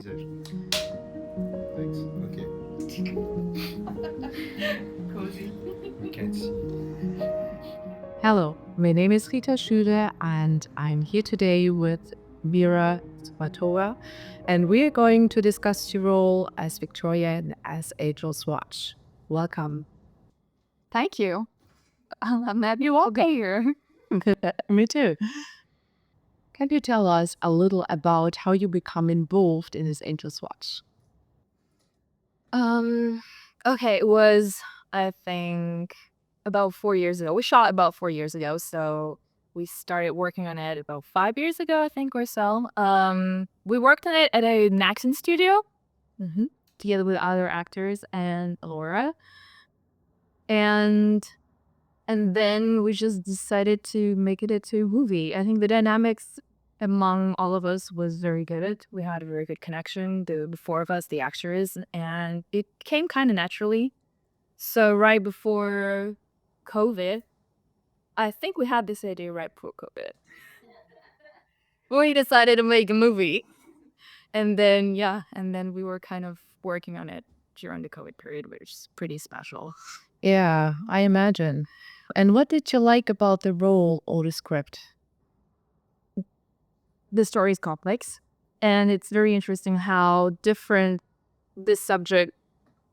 Thanks. Okay. Cozy. We can't see. Hello, my name is Rita Schule and I'm here today with Vera Zubatova, and we are going to discuss your role as Victoria in As Angel's Watch. Welcome. Thank you. I'm happy you all here. Me too. Can you tell us a little about how you become involved in As Angel's Watch? Okay, it was, I think, about 4 years ago. We shot about 4 years ago, so we started working on it about 5 years ago, I think, or so. We worked on it at an action studio together with other actors and Laura. And then we just decided to make it into a movie. I think the dynamics among all of us was very good. We had a very good connection, the four of us, the actors, and it came kind of naturally. So right before COVID, I think we had this idea right before COVID. We decided to make a movie. And then, we were kind of working on it during the COVID period, which is pretty special. Yeah, I imagine. And what did you like about the role or the script? The story is complex, and it's very interesting how different this subject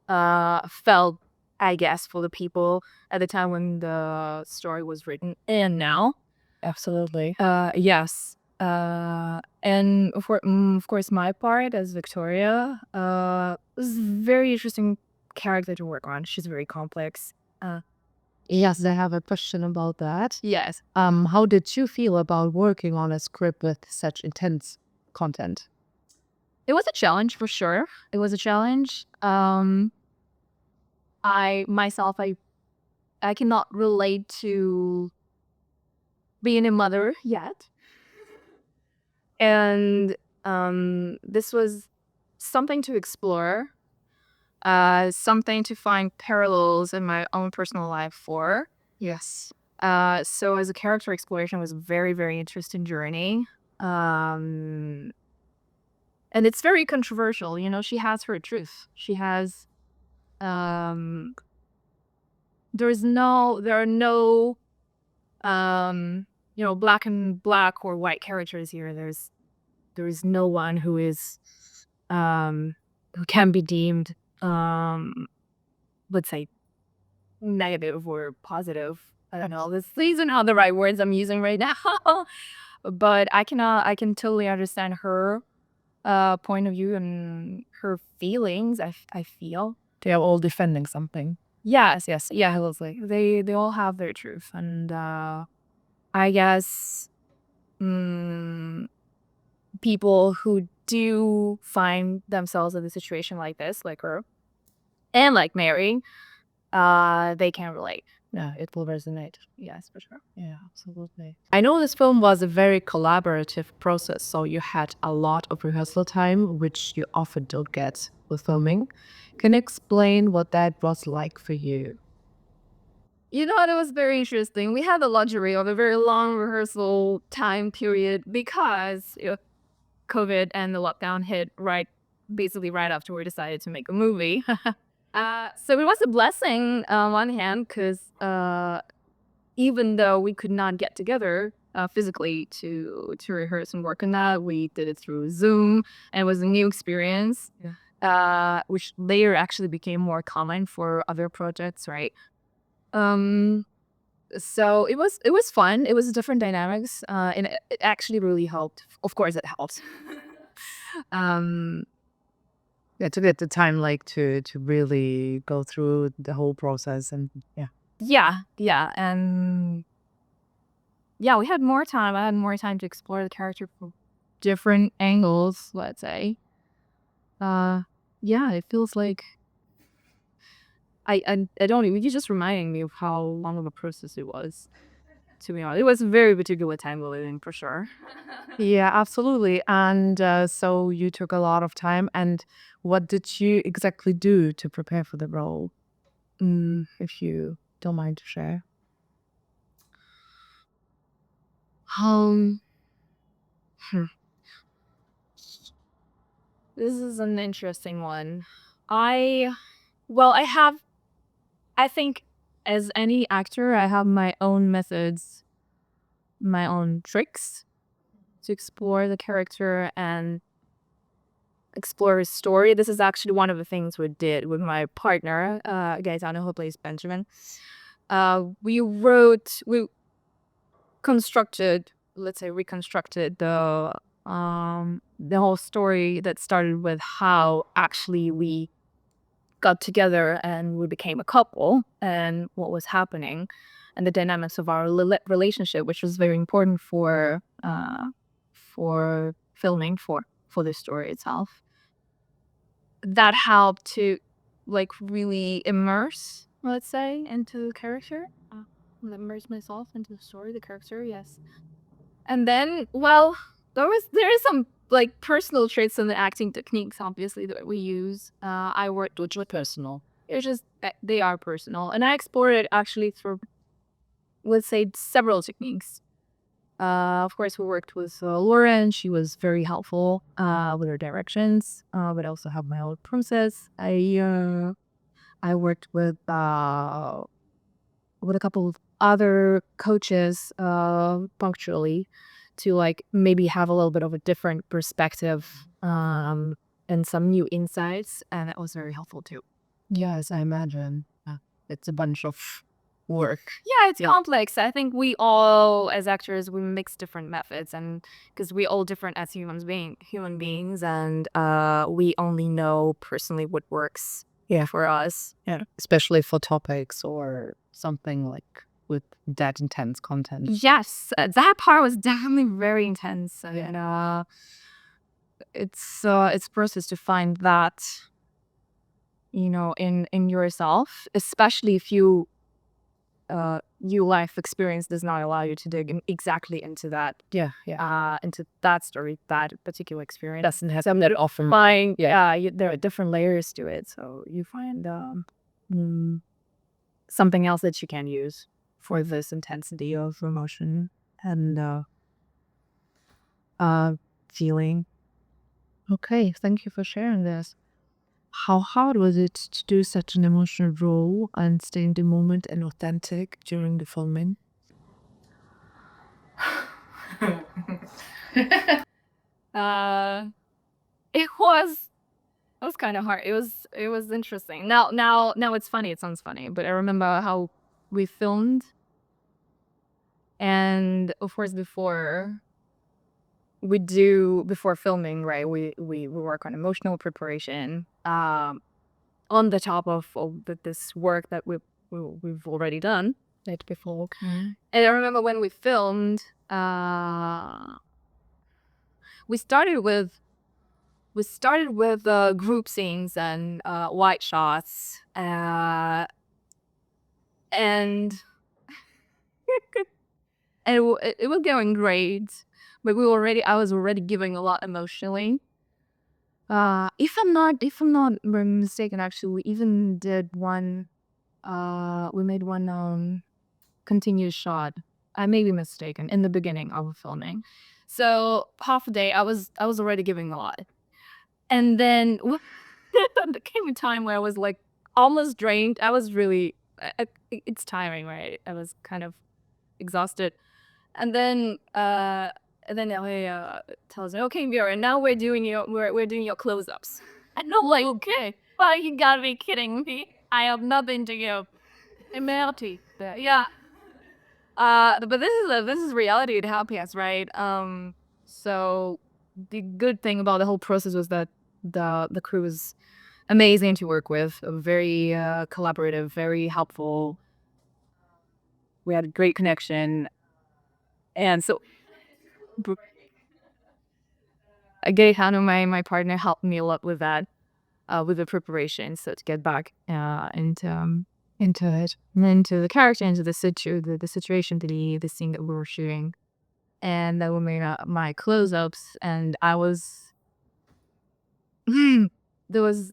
felt, I guess, for the people at the time when the story was written and now. Absolutely. Yes. And of course, my part as Victoria was a very interesting character to work on. She's very complex. Yes, I have a question about that. Yes. How did you feel about working on a script with such intense content? It was a challenge for sure. It was a challenge. I myself, I cannot relate to being a mother yet. And this was something to explore, something to find parallels in my own personal life for. Yes. So as a character exploration was a very, very interesting journey. And it's very controversial. You know, she has her truth. She has, um, there are no, black or white characters here. There is no one who can be deemed, let's say, negative or positive. I don't know. These are not the right words I'm using right now. But I can totally understand her point of view and her feelings. I feel They are all defending something. yes, yeah, Leslie. They all have their truth, and I guess people who do find themselves in a situation like this, like her, and like Mary, they can relate. Yeah, it will resonate. Yes, for sure. Yeah, absolutely. I know this film was a very collaborative process, so you had a lot of rehearsal time, which you often don't get with filming. Can you explain what that was like for you? You know, it was very interesting. We had the luxury of a very long rehearsal time period because COVID and the lockdown hit basically right after we decided to make a movie. So it was a blessing on one hand because even though we could not get together physically to rehearse and work on that, we did it through Zoom, and it was a new experience. Yeah. Which later actually became more common for other projects, right? Um, so it was fun. It was different dynamics, and it actually really helped. Of course, it helped. um, Yeah, to get the time like to really go through the whole process and yeah. yeah, and yeah, we had more time. I had more time to explore the character from different angles. Let's say, yeah, it feels like I don't even. You're just reminding me of how long of a process it was. To be honest, it was a very particular time we live in for sure. Yeah, absolutely. And so you took a lot of time. And what did you exactly do to prepare for the role? If you don't mind to share. Um, hmm. This is an interesting one. I think as any actor, I have my own methods, my own tricks to explore the character and explore his story. This is actually one of the things we did with my partner, Gaetano, who plays Benjamin. We constructed, let's say, reconstructed the whole story that started with how actually we got together and we became a couple and what was happening and the dynamics of our relationship, which was very important for filming for the story itself. That helped to like really immerse, let's say, into the character. Immerse myself into the story, the character, yes. And then, well, there is some like personal traits in the acting techniques, obviously, that we use. I worked with personal. It's just they are personal, and I explored it actually through, let's say, several techniques. Of course, we worked with Laura, and she was very helpful with her directions. But I also have my own process. I worked with a couple of other coaches punctually to like maybe have a little bit of a different perspective and some new insights, and that was very helpful too. Yes, I imagine. It's a bunch of work. Yeah, it's complex. I think we all, as actors, we mix different methods, and because we all different as human beings, and we only know personally what works. Yeah. For us. Yeah, especially for topics or something like with that intense content. Yes, that part was definitely very intense, and it's a process to find that, in yourself, especially if your life experience does not allow you to dig exactly into that. Into that story, that particular experience. Doesn't have that often. There are different layers to it, so you find something else that you can use for this intensity of emotion and feeling. Okay, thank you for sharing this. How hard was it to do such an emotional role and stay in the moment and authentic during the filming? It was kind of hard. It was interesting. Now it's funny. It sounds funny, but I remember how we filmed, and of course before filming, right? We work on emotional preparation. On the top of this work that we've already done that before. Mm-hmm. And I remember when we filmed, we started with group scenes and wide shots, and and it was going great, but I was already giving a lot emotionally. If I'm not mistaken, actually, we even did one. We made one continuous shot. I may be mistaken in the beginning of filming. So half a day, I was already giving a lot, and then there came a time where I was like almost drained. I was really, it's tiring, right? I was kind of exhausted, and then Ellie tells me, "Okay, Vera, now we're doing your close-ups." And I'm like, "Okay, well, you gotta be kidding me! I have nothing to give. I'm empty." Yeah. But this is reality. It happens, right? So the good thing about the whole process was that the crew was amazing to work with, very collaborative, very helpful. We had a great connection, and so Gaetano, my partner, helped me a lot with that, with the preparation. So to get back into it, and into the character, into the situation, the scene that we were shooting, and then we made my close-ups, and I was. It was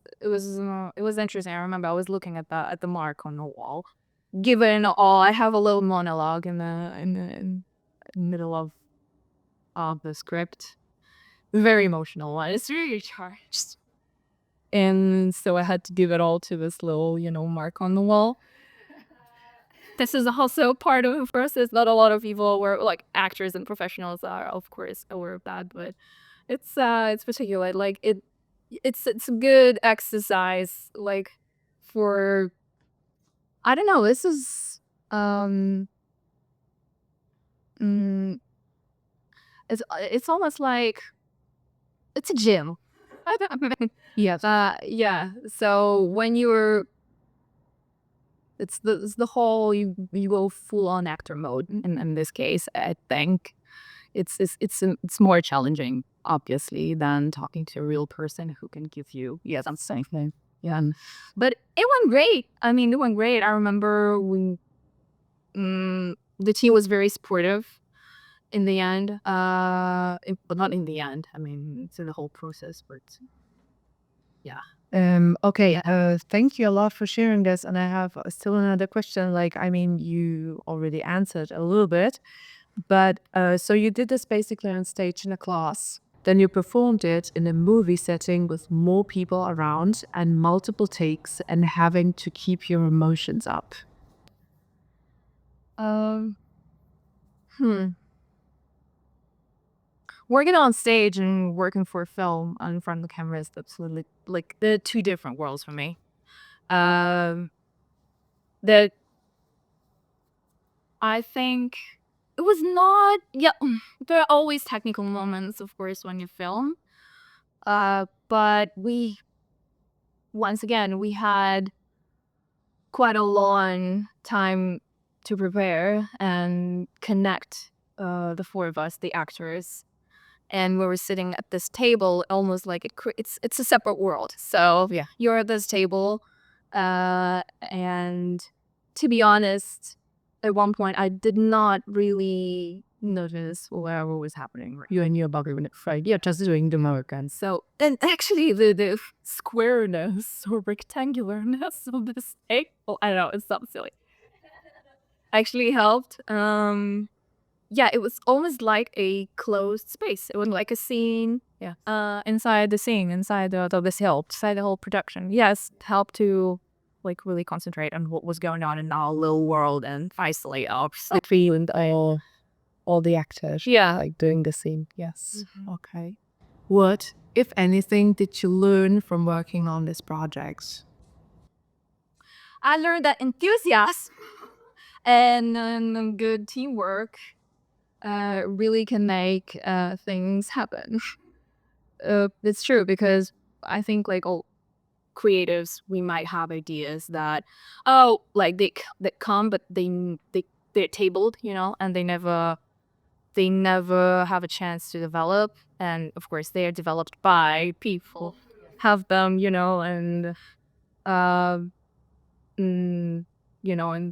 interesting. I remember I was looking at the mark on the wall. Given all, I have a little monologue in the middle of the script, very emotional one. It's really charged. And so I had to give it all to this little, mark on the wall. This is also part of the process. Not a lot of people were like actors and professionals are, of course, aware of that, but it's particular. Like it's a good exercise. Like for I don't know. This is mm, it's almost like it's a gym. Yes. Yeah. So when you're it's the whole you go full on actor mode in this case. I think it's more challenging obviously than talking to a real person who can give you something. Yeah, but it went great. I mean, it went great. I remember the team was very supportive in the end. But not in the end. I mean, it's in the whole process, but yeah. Okay. Thank you a lot for sharing this. And I have still another question. Like, I mean, you already answered a little bit, but so you did this basically on stage in a class. Then you performed it in a movie setting with more people around and multiple takes and having to keep your emotions up. Um. Hmm. Working on stage and working for film in front of the camera is absolutely like the two different worlds for me. Um. That I think it was not. Yeah. There are always technical moments, of course, when you film. But once again we had quite a long time to prepare and connect the four of us, the actors, and we were sitting at this table, almost like it's a separate world. So Yeah. you're at this table, and to be honest, at one point I did not really notice whatever was happening. You and your bugger when it fried. You're just doing the Americans. So, and actually, the squareness or rectangularness of this table, I don't know, it's something silly, actually helped. Yeah, it was almost like a closed space. It was like a scene. Yeah. Inside the scene, inside this helped, inside the whole production. Yes, it helped to like really concentrate on what was going on in our little world and isolate ourselves. Like you and all the actors. Yeah. Like doing the scene. Yes. Okay. What, if anything, did you learn from working on this project? I learned that enthusiasm and good teamwork really can make things happen. It's true because I think like all creatives, we might have ideas that like they come, but they're tabled, and they never have a chance to develop. And of course, they are developed by people, have them, and um, and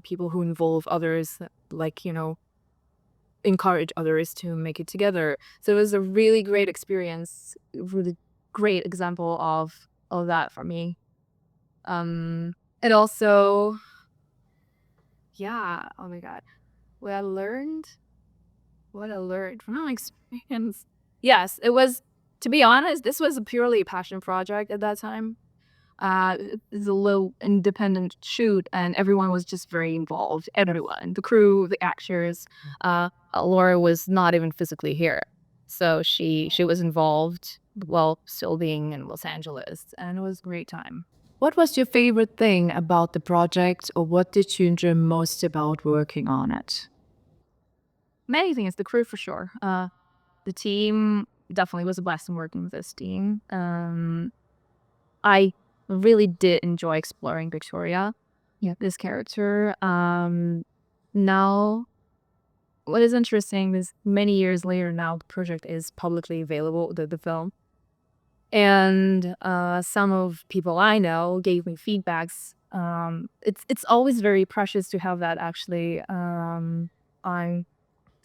people who involve others, like encourage others to make it together. So it was a really great experience, really great example of that for me. And also, yeah, oh my god, what I learned, from my experience. Yes, it was. To be honest, this was a purely passion project at that time. It's a little independent shoot, and everyone was just very involved. Everyone, the crew, the actors. Laura was not even physically here, so she was involved while still being in Los Angeles, and it was a great time. What was your favorite thing about the project, or what did you enjoy most about working on it? Many things, the crew for sure. The team definitely was a blessing working with this team. I really did enjoy exploring Victoria, this character. Now, what is interesting is many years later now, the project is publicly available, the film. And some of people I know gave me feedbacks. It's always very precious to have that actually. On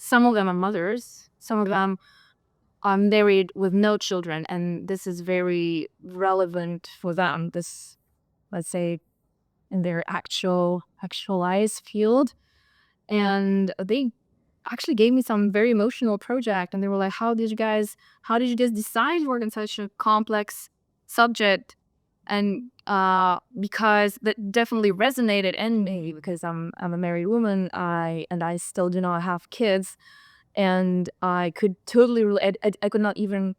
some of them are mothers, some of them are married with no children, and this is very relevant for them. This, let's say, in their actualized field, and actually gave me some very emotional project, and they were like, how did you guys decide to work on such a complex subject? And because that definitely resonated in me, because I'm a married woman, I still do not have kids, and I could totally I could not even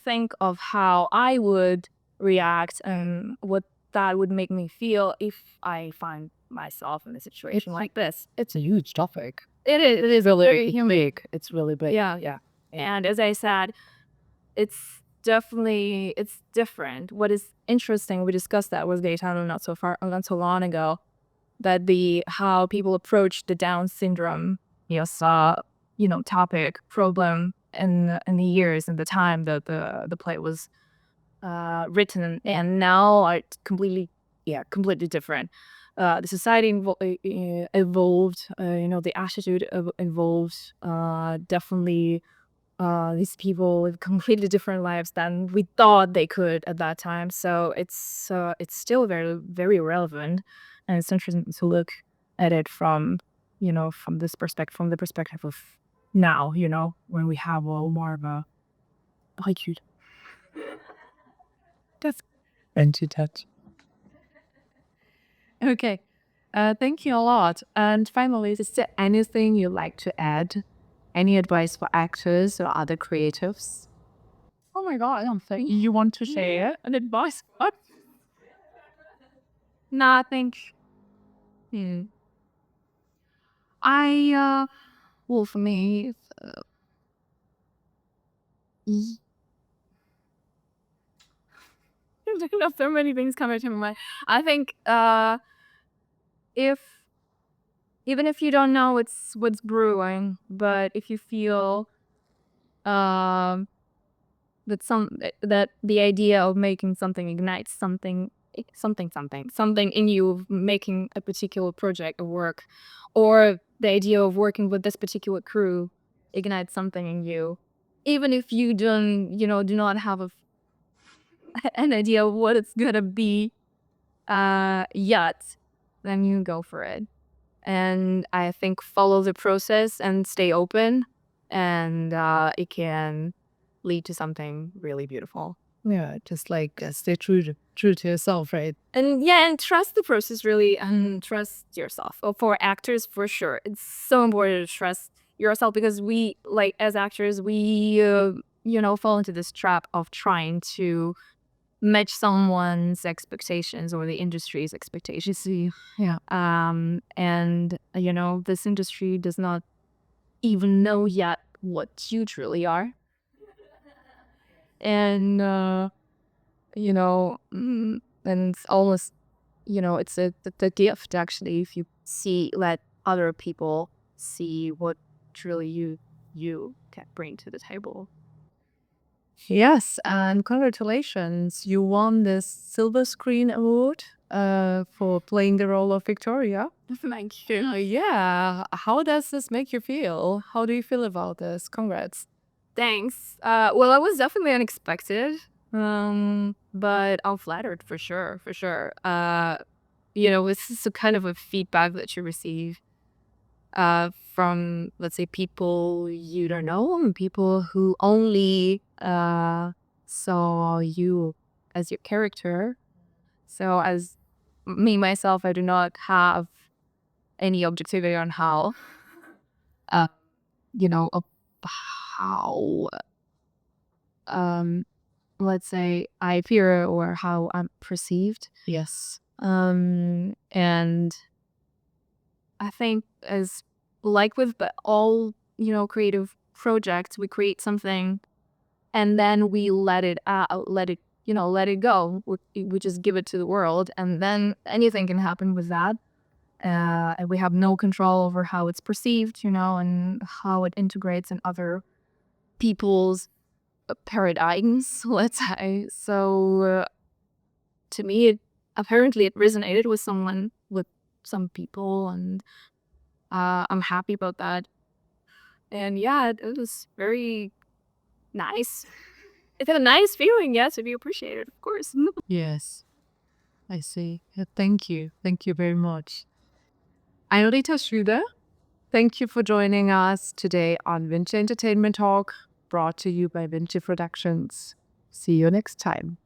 think of how I would react and what that would make me feel if I find myself in a situation like this. It's a huge topic. It is Really big. It's really big. yeah. And as I said, it's different. What is interesting, we discussed that with Gaetano not so long ago, that how people approach the Down syndrome topic problem in the years and the time that the play was written, and now it's completely different. The society evolved, the attitude evolved, definitely. These people with completely different lives than we thought they could at that time. So it's still very, very relevant, and it's interesting to look at it from from the perspective of now, when we have a more of a recul. That's And to touch. Okay. Thank you a lot. And finally, is there anything you'd like to add? Any advice for actors or other creatives? oh my god, I don't think You want to share an advice? What? no, I think I well, for me, y- there's so many things coming to my mind. I think if even if you don't know what's brewing, but if you feel um that the idea of making something ignites something in you, of making a particular project or work, or the idea of working with this particular crew ignites something in you, even if you do not have an idea of what it's gonna be yet, then you go for it. And I think follow the process and stay open, and it can lead to something really beautiful. Yeah, just like stay true to yourself, right? And yeah, and trust the process really, and trust yourself. For actors, for sure, it's so important to trust yourself, because we, like, as actors, we fall into this trap of trying to match someone's expectations or the industry's expectations. Yeah. And this industry does not even know yet what you truly are. And and it's almost, it's the gift, actually, if you let other people see what truly you can bring to the table. Yes, and congratulations. You won the Silver Screen Award for playing the role of Victoria. Thank you. Yeah. How does this make you feel? How do you feel about this? Congrats. Thanks. Well, it was definitely unexpected. But I'm flattered, for sure, for sure. This is a kind of a feedback that you receive from, let's say, people you don't know, and people who only saw you as your character. So as me myself, I do not have any objectivity on how of how let's say I appear, or how I'm perceived. Yes. And I think, as like with all creative projects, we create something, and then we let it out, let it go. We just give it to the world, and then anything can happen with that. And we have no control over how it's perceived, and how it integrates in other people's paradigms, let's say. So to me, apparently it resonated with some people, and I'm happy about that. And yeah, it was very nice. It's a nice feeling, yeah, to be appreciated, of course. Yes. I see. Thank you. Thank you very much. I'm Rita Schule, Thank you for joining us today on Vinci Entertainment Talk, brought to you by Vinci Productions. See you next time.